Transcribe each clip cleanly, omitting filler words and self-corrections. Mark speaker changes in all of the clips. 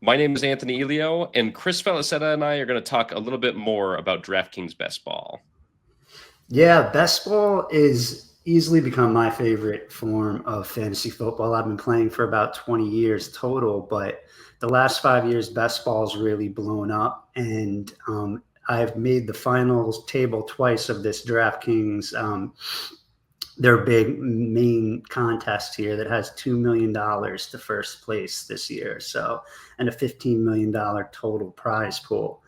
Speaker 1: My name is Anthony Elio, and Chris Felicetta and I are going to talk a little bit more about DraftKings Best Ball.
Speaker 2: Yeah, Best Ball is easily become my favorite form of fantasy football. I've been playing for about 20 years total, but the last 5 years, Best Ball's really blown up, and I've made the finals table twice of this DraftKings, their big main contest here that has $2 million to first place this year. So, and a $15 million total prize pool.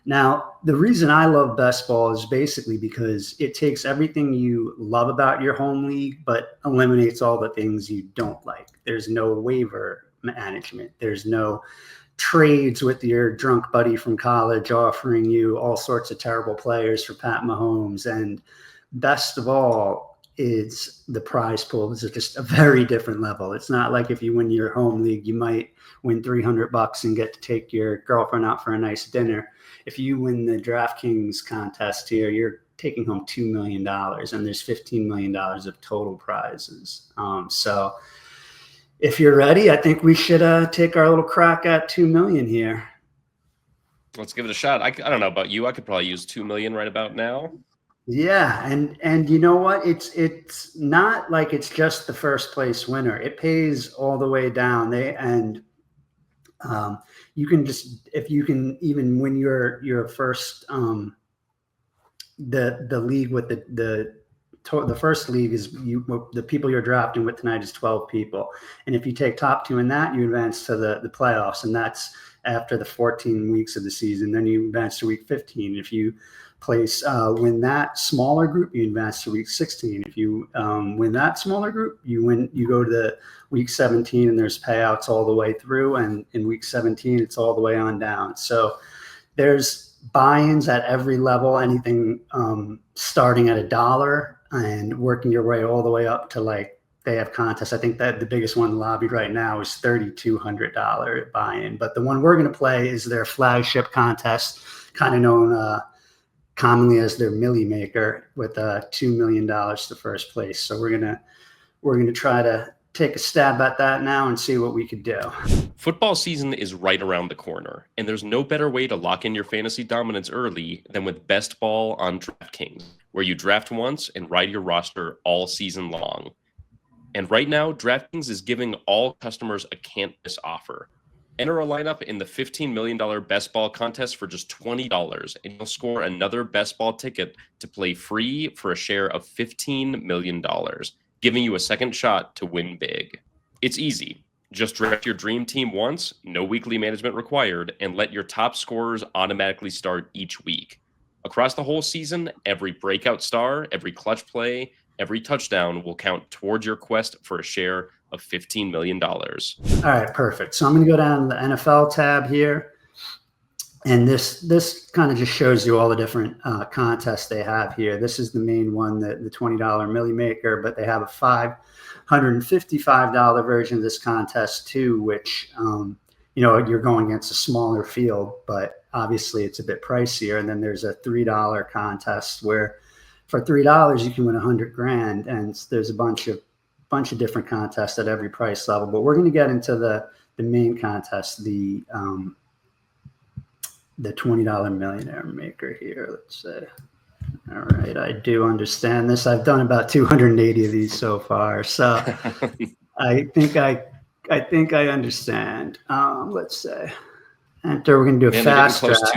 Speaker 2: Now, the reason I love Best Ball is basically because it takes everything you love about your home league, but eliminates all the things you don't like. There's no waiver management. There's no trades with your drunk buddy from college offering you all sorts of terrible players for Pat Mahomes. And best of all is the prize pool is just a very different level. It's not like if you win your home league, you might win $300 and get to take your girlfriend out for a nice dinner. If you win the DraftKings contest here, you're taking home $2 million, and there's $15 million of total prizes. So if you're ready, I think we should take our little crack at $2 million here.
Speaker 1: Let's give it a shot. I don't know about you. I could probably use $2 million right about now.
Speaker 2: Yeah, and you know what? It's not like it's just the first place winner. It pays all the way down. You can just, if you can even win your first, the league with the first league is the people you're drafting with tonight is 12 people. And if you take top two in that, you advance to the playoffs, and that's after the 14 weeks of the season. Then you advance to week 15. If you win that smaller group, you advance to week 16. If you win that smaller group, you go to the week 17, and there's payouts all the way through. And in week 17, it's all the way on down. So there's buy-ins at every level, anything starting at $1 and working your way all the way up to they have contests. I think that the biggest one lobbied right now is $3,200 buy-in. But the one we're going to play is their flagship contest, kind of known commonly as their Millie Maker, with $2 million to first place. So we're gonna try to take a stab at that now and see what we could do.
Speaker 1: Football season is right around the corner, and there's no better way to lock in your fantasy dominance early than with Best Ball on DraftKings, where you draft once and ride your roster all season long. And right now, DraftKings is giving all customers a can't-miss offer. Enter a lineup in the $15 million Best Ball contest for just $20, and you'll score another Best Ball ticket to play free for a share of $15 million, giving you a second shot to win big. It's easy. Just draft your dream team once, no weekly management required, and let your top scorers automatically start each week. Across the whole season, every breakout star, every clutch play, every touchdown will count towards your quest for a share of $15 million.
Speaker 2: All right, perfect. So I'm going to go down to the NFL tab here. And this kind of just shows you all the different contests they have here. This is the main one, the $20 Millie Maker, but they have a $555 version of this contest too, which, you're going against a smaller field, but obviously it's a bit pricier. And then there's a $3 contest where for $3 you can win $100,000, and there's a bunch of different contests at every price level. But we're going to get into the main contest, the $20 Millionaire Maker here. Let's say, all right, I do understand this. I've done about 280 of these so far, so I think I understand. Let's say, enter. We're going to do a fast draft.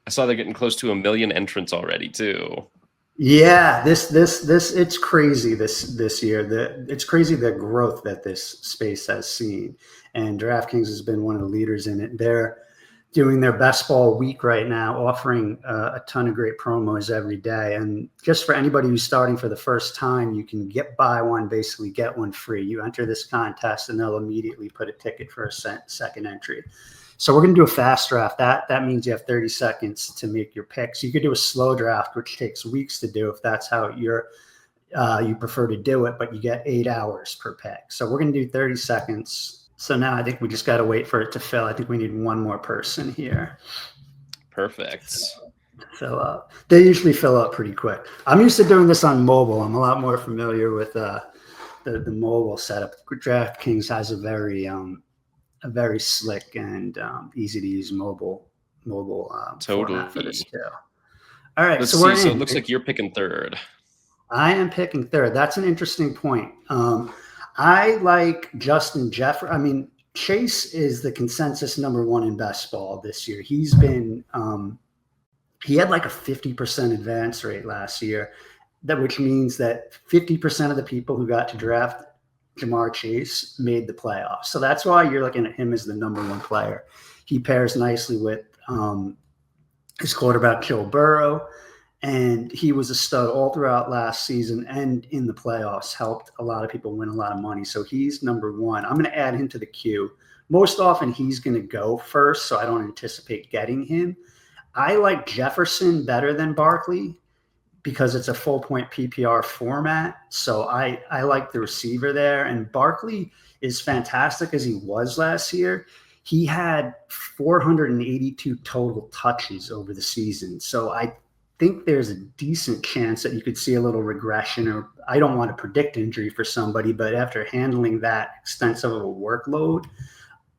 Speaker 1: I saw they're getting close to 1 million entrants already too.
Speaker 2: Yeah, this it's crazy this year. It's crazy the growth that this space has seen, and DraftKings has been one of the leaders in it. They're doing their Best Ball week right now, offering a ton of great promos every day. And just for anybody who's starting for the first time, you can buy one, basically get one free. You enter this contest, and they'll immediately put a ticket for a second entry. So we're going to do a fast draft. That means you have 30 seconds to make your picks. You could do a slow draft, which takes weeks to do if that's how you prefer to do it, but you get 8 hours per pick. So we're going to do 30 seconds. So now I think we just got to wait for it to fill. I think we need one more person here.
Speaker 1: Perfect.
Speaker 2: Fill up. They usually fill up pretty quick. I'm used to doing this on mobile. I'm a lot more familiar with the mobile setup. DraftKings has a very a very slick and easy to use mobile format for this too. All right,
Speaker 1: Let's
Speaker 2: so
Speaker 1: see.
Speaker 2: we're
Speaker 1: So
Speaker 2: in.
Speaker 1: it looks like you're picking third.
Speaker 2: I am picking third. That's an interesting point. I like Justin Jefferson. I mean, Chase is the consensus number one in best ball this year. He's been he had like a 50% advance rate last year, which means that 50% of the people who got to draft Jamar Chase made the playoffs. So that's why you're looking at him as the number one player. He pairs nicely with his quarterback, Joe Burrow, and he was a stud all throughout last season and in the playoffs, helped a lot of people win a lot of money. So he's number one. I'm going to add him to the queue. Most often he's going to go first, so I don't anticipate getting him. I like Jefferson better than Barkley because it's a full point PPR format. So I like the receiver there. And Barkley is fantastic as he was last year. He had 482 total touches over the season. So I think there's a decent chance that you could see a little regression, or I don't want to predict injury for somebody, but after handling that extensive of a workload,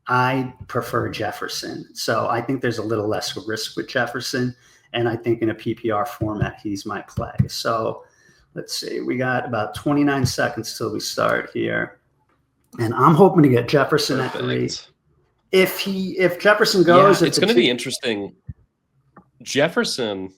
Speaker 2: I prefer Jefferson. So I think there's a little less risk with Jefferson. And I think in a PPR format, he's my play. So let's see, we got about 29 seconds till we start here. And I'm hoping to get Jefferson at 3. If Jefferson goes,
Speaker 1: it's going to be interesting. Jefferson,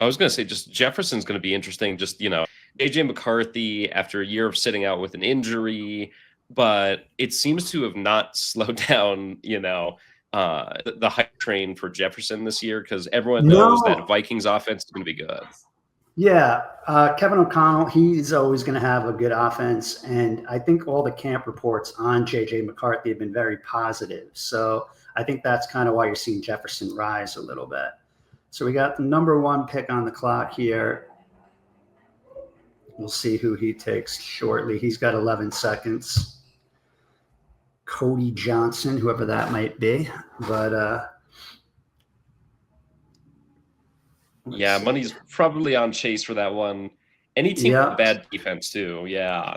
Speaker 1: I was going to say just Jefferson's going to be interesting. Just, AJ McCarthy after a year of sitting out with an injury, but it seems to have not slowed down, the hype train for Jefferson this year, because everyone knows that Vikings offense is going to be good.
Speaker 2: Yeah, Kevin O'Connell, he's always going to have a good offense. And I think all the camp reports on J.J. McCarthy have been very positive. So I think that's kind of why you're seeing Jefferson rise a little bit. So we got the number one pick on the clock here. We'll see who he takes shortly. He's got 11 seconds. Cody Johnson, whoever that might be. But
Speaker 1: yeah, money's probably on Chase for that one. Any team with bad defense too. Yeah.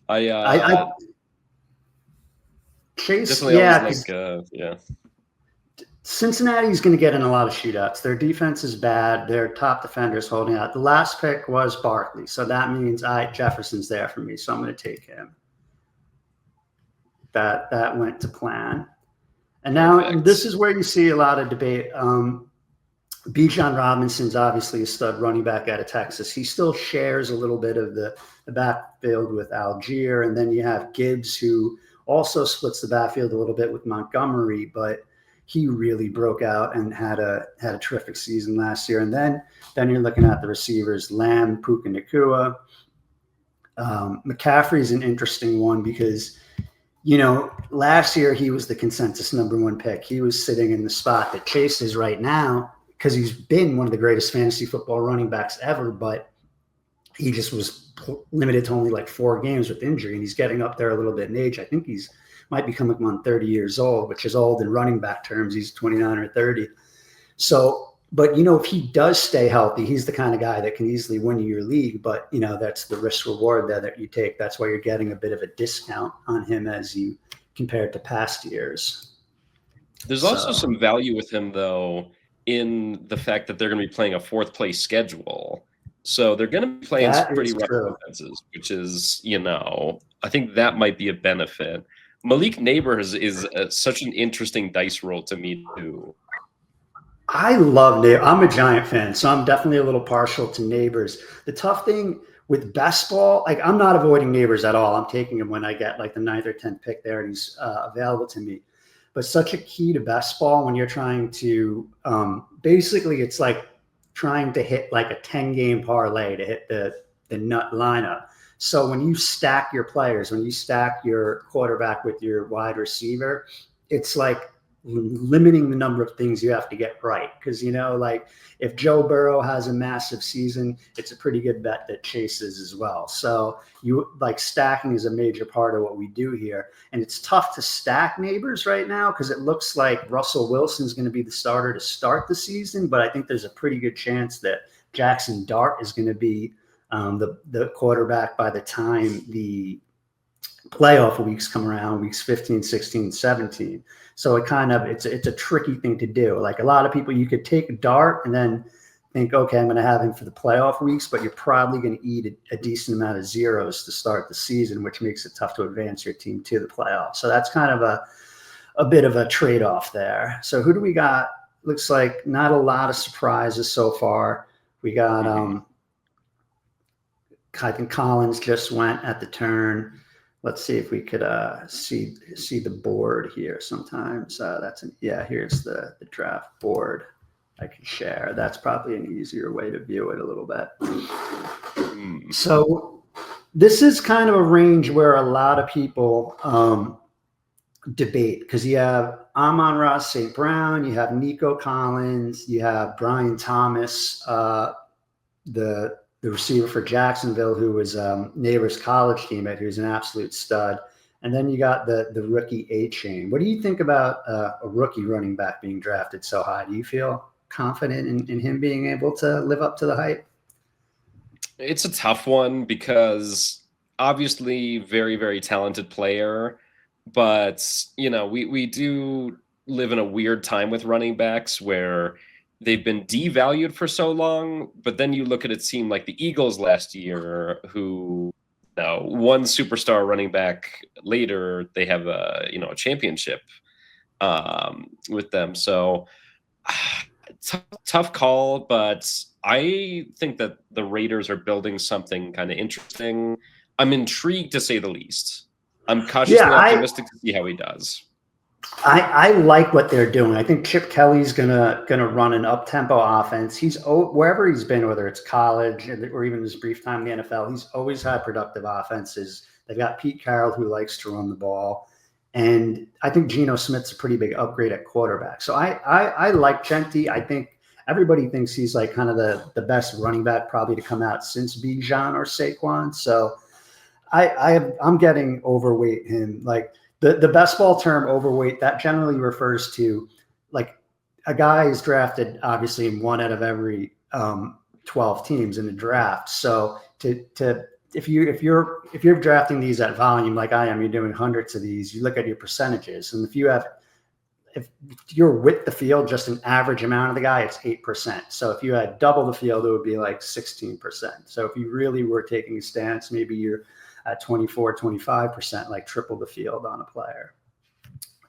Speaker 1: I
Speaker 2: Chase,
Speaker 1: yeah.
Speaker 2: Cincinnati's going to get in a lot of shootouts. Their defense is bad. Their top defender's holding out. The last pick was Barkley. So that means Jefferson's there for me. So I'm going to take him. That went to plan. And now this is where you see a lot of debate. Bijan Robinson's obviously a stud running back out of Texas. He still shares a little bit of the backfield with Algier. And then you have Gibbs, who also splits the backfield a little bit with Montgomery, but he really broke out and had a terrific season last year. And then you're looking at the receivers, Lamb, Puka Nacua. McCaffrey's an interesting one because, last year he was the consensus number one pick. He was sitting in the spot that Chase is right now, because he's been one of the greatest fantasy football running backs ever, but he just was limited to only like 4 games with injury, and he's getting up there a little bit in age. I think he's might be coming on 30 years old, which is old in running back terms. He's 29 or 30. So, but, if he does stay healthy, he's the kind of guy that can easily win you your league, but, that's the risk reward there that you take. That's why you're getting a bit of a discount on him as you compare it to past years.
Speaker 1: There's also some value with him, though, in the fact that they're going to be playing a 4th place schedule. So they're going to be playing some pretty rough defenses, which is, I think that might be a benefit. Malik Neighbors is such an interesting dice roll to me, too.
Speaker 2: I love Neighbors. I'm a Giant fan, so I'm definitely a little partial to Neighbors. The tough thing with best ball, I'm not avoiding Neighbors at all. I'm taking him when I get like the 9th or 10th pick there, and he's available to me. But such a key to best ball when you're trying to basically it's like trying to hit like a 10-game parlay to hit the nut lineup. So when you stack your players, when you stack your quarterback with your wide receiver, it's like limiting the number of things you have to get right. Because, like if Joe Burrow has a massive season, it's a pretty good bet that Chase is as well. So stacking is a major part of what we do here. And it's tough to stack Neighbors right now because it looks like Russell Wilson's going to be the starter to start the season. But I think there's a pretty good chance that Jackson Dart is going to be the quarterback by the time the playoff weeks come around, weeks 15, 16, 17. So it's a tricky thing to do. Like a lot of people, you could take a dart and then think, okay, I'm going to have him for the playoff weeks, but you're probably going to eat a decent amount of zeros to start the season, which makes it tough to advance your team to the playoffs. So that's kind of a bit of a trade-off there. So who do we got? Looks like not a lot of surprises so far. We got, I think Collins just went at the turn. Let's see if we could see the board here sometimes. Here's the draft board I can share. That's probably an easier way to view it a little bit. So this is kind of a range where a lot of people debate, because you have Amon-Ra St. Brown, you have Nico Collins, you have Brian Thomas, the receiver for Jacksonville, who was Neighbor's college teammate, who's an absolute stud. And then you got the rookie A-Chain. What do you think about a rookie running back being drafted so high? Do you feel confident in him being able to live up to the hype?
Speaker 1: It's a tough one because obviously very, very talented player, but we do live in a weird time with running backs where they've been devalued for so long, but then you look at a team like the Eagles last year, who one superstar running back later, they have a championship with them. So tough call, but I think that the Raiders are building something kind of interesting. I'm intrigued, to say the least. I'm cautiously optimistic to see how he does.
Speaker 2: I like what they're doing. I think Chip Kelly's gonna run an up-tempo offense. He's wherever he's been, whether it's college or even his brief time in the NFL, he's always had productive offenses. They've got Pete Carroll, who likes to run the ball, and I think Geno Smith's a pretty big upgrade at quarterback. So I like Genti. I think everybody thinks he's like kind of the best running back probably to come out since Bijan or Saquon. So I'm getting overweight him. Like the best ball term overweight, that generally refers to like a guy is drafted obviously in one out of every 12 teams in the draft. So if you're drafting these at volume like I am, you're doing hundreds of these, you look at your percentages. And if you're with the field, just an average amount of the guy, it's 8%. So if you had double the field, it would be like 16%. So if you really were taking a stance, maybe you're at 24, 25%, like triple the field on a player.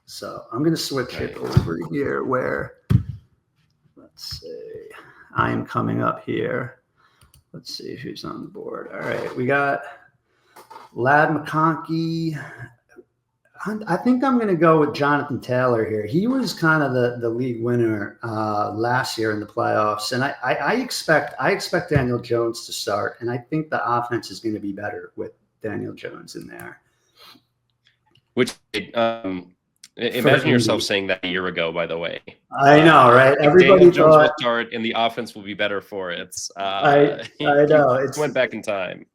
Speaker 2: So I'm going to switch it over here where, let's see, I am coming up here. Let's see who's on the board. All right, we got Ladd McConkey. I think I'm going to go with Jonathan Taylor here. He was kind of the league winner last year in the playoffs, and I expect Daniel Jones to start, and I think the offense is going to be better with Daniel Jones in there.
Speaker 1: Which imagine yourself saying that a year ago, by the way.
Speaker 2: I know, right? Everybody
Speaker 1: Daniel Jones will start and the offense will be better for it.
Speaker 2: I know.
Speaker 1: It went back in time.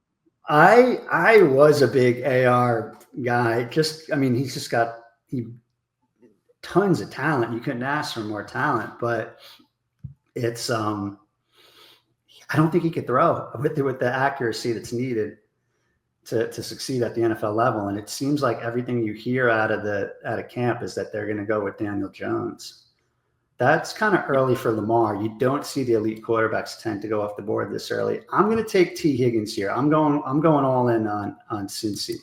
Speaker 2: I was a big AR guy. He's just got tons of talent. You couldn't ask for more talent, but it's I don't think he could throw with the accuracy that's needed to succeed at the NFL level. And it seems like everything you hear out of camp is that they're going to go with Daniel Jones. That's kind of early for Lamar. You don't see the elite quarterbacks tend to go off the board this early. I'm going to take T. Higgins here. I'm going all in on Cincy.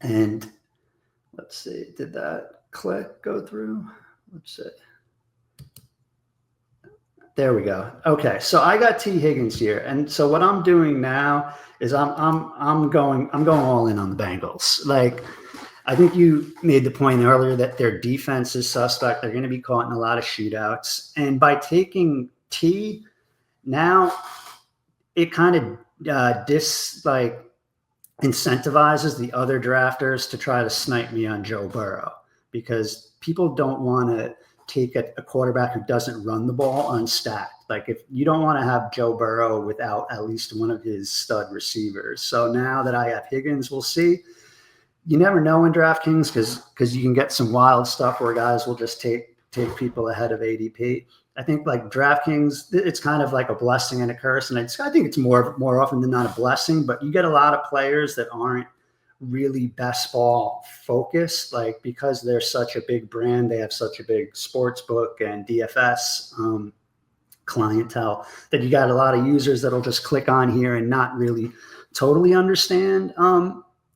Speaker 2: And let's see, did that go through? Let's see. There we go. Okay, so I got T. Higgins here, and so what I'm doing now is I'm going all in on the Bengals. Like, I think you made the point earlier that their defense is suspect. They're going to be caught in a lot of shootouts, and by taking T, now it kind of incentivizes the other drafters to try to snipe me on Joe Burrow, because people don't want to take a quarterback who doesn't run the ball unstacked. Like, if you don't want to have Joe Burrow without at least one of his stud receivers. So now that I have Higgins, we'll see. You never know in DraftKings because you can get some wild stuff where guys will just take people ahead of ADP. I think like DraftKings, it's kind of like a blessing and a curse. And I think it's more often than not a blessing, but you get a lot of players that aren't really best ball focused, like because they're such a big brand, they have such a big sports book and DFS clientele, that you got a lot of users that'll just click on here and not really totally understand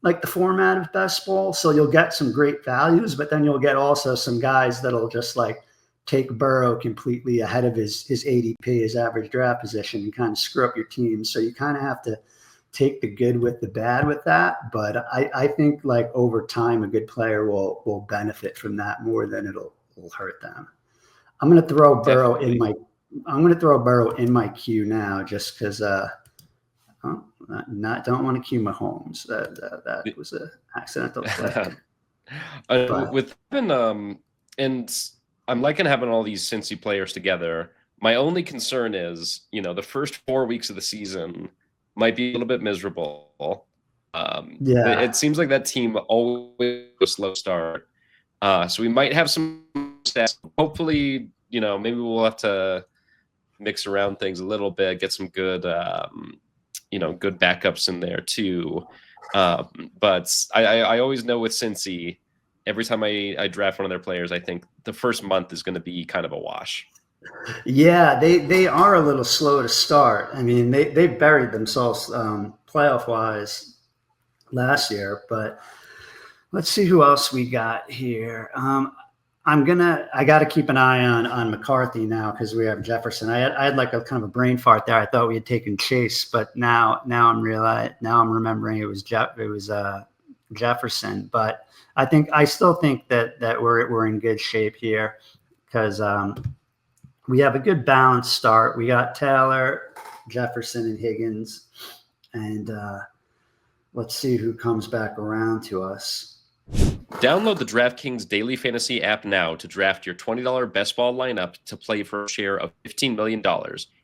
Speaker 2: like the format of best ball. So you'll get some great values, but then you'll get also some guys that'll just like take Burrow completely ahead of his ADP, his average draft position, and kind of screw up your team. So you kind of have to take the good with the bad with that. But I think like over time, a good player will benefit from that more than it'll hurt them. I'm going to throw Burrow in my queue now, just because don't want to cue Mahomes. That was an accidental click.
Speaker 1: With and I'm liking having all these Cincy players together. My only concern is, the first 4 weeks of the season might be a little bit miserable. It seems like that team always a slow start. So we might have some stats. Hopefully, maybe we'll have to mix around things a little bit, get some good, good backups in there too. But I always know with Cincy, every time I draft one of their players, I think the first month is going to be kind of a wash.
Speaker 2: Yeah, they are a little slow to start. I mean, they buried themselves playoff wise last year, but let's see who else we got here. I got to keep an eye on McCarthy now because we have Jefferson. I had like a kind of a brain fart there. I thought we had taken Chase, but now I'm remembering it was Jefferson. But I still think that we're in good shape here because we have a good balanced start. We got Taylor, Jefferson, and Higgins, and let's see who comes back around to us.
Speaker 1: Download the DraftKings Daily Fantasy app now to draft your $20 best ball lineup to play for a share of $15 million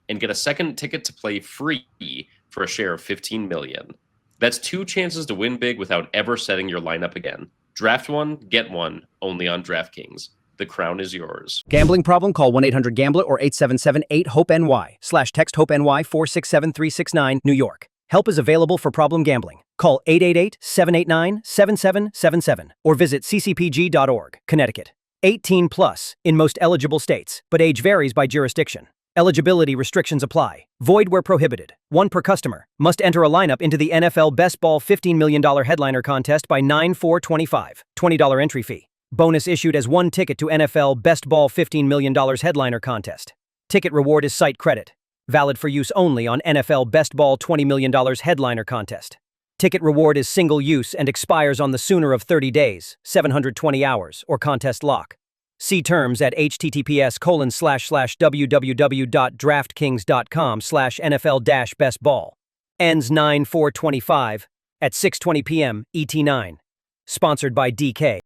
Speaker 1: and get a second ticket to play free for a share of $15 million. That's 2 chances to win big without ever setting your lineup again. Draft one, get one, only on DraftKings. The crown is yours.
Speaker 3: Gambling problem? Call 1-800-GAMBLER or 877-8-HOPE-NY. /text HOPE-NY 467-369, New York. Help is available for problem gambling. Call 888-789-7777 or visit ccpg.org, Connecticut. 18 plus in most eligible states, but age varies by jurisdiction. Eligibility restrictions apply. Void where prohibited. 1 per customer. Must enter a lineup into the NFL Best Ball $15 million headliner contest by 9/4/25. $20 entry fee. Bonus issued as 1 ticket to NFL Best Ball $15 million headliner contest. Ticket reward is site credit. Valid for use only on NFL Best Ball $20 million headliner contest. Ticket reward is single use and expires on the sooner of 30 days, 720 hours, or contest lock. See terms at https://www.draftkings.com/NFL-bestball. Ends 9/4/25 at 6:20 p.m. ET9. Sponsored by DK.